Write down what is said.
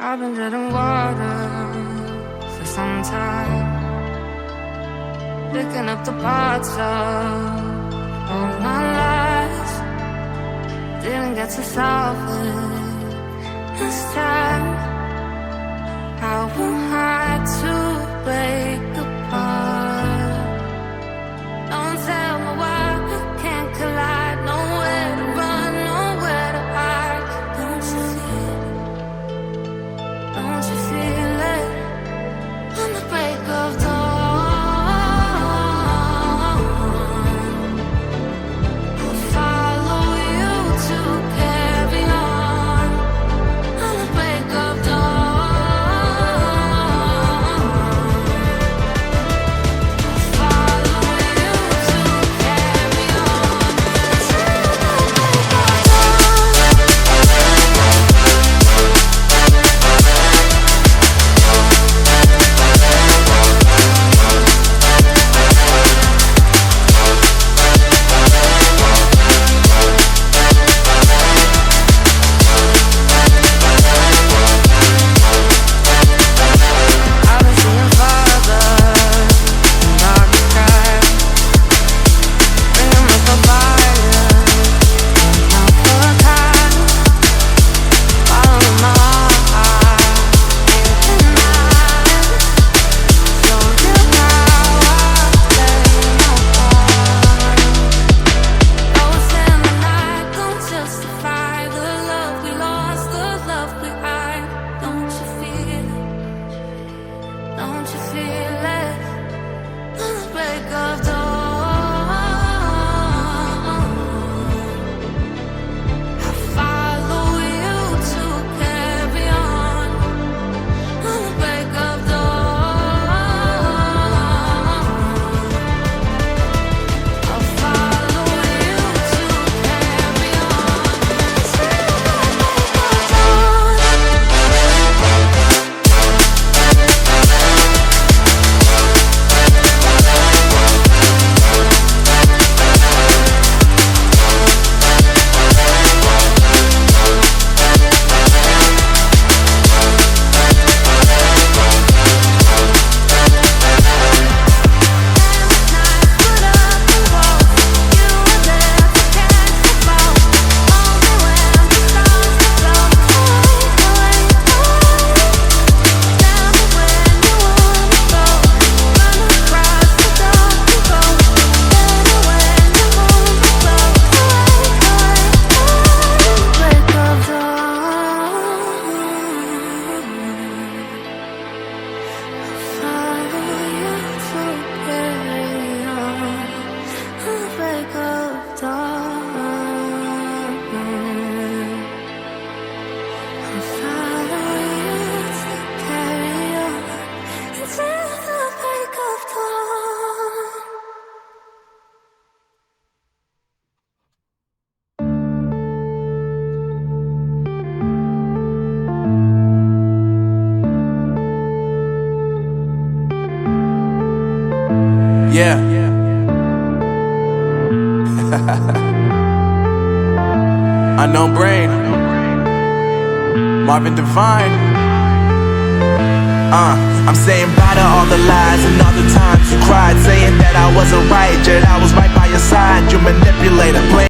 I've been treading water for some time, picking up the parts of all my lies. Didn't get to solve it this time. How am I to break apart? Don't tell me why we can't collide. Nowhere to run, nowhere to hide. Don't you feel it? Don't you feel it? On the break of dawn, I'll follow you to carry on. On the break of dawn, I'll follow you to carry on. Till the break of I've been seeing farther in dark skies, bringing me for fire, not for a time. Following my heart, ain't denied. Show you how I play my part. Ghosts in the night don't justify the love we lost, the love we hide. Don't you feel it? Don't you feel it? On the break of dawn, I follow you to carry on. On the break of dawn, I'll follow you to carry on. Till the break of dawn. Yeah. Unknown Brain, Marvin Divine. I'm saying bye to all the lies and all the times you cried, saying that I wasn't right, yet I was right by your side. You manipulator, playing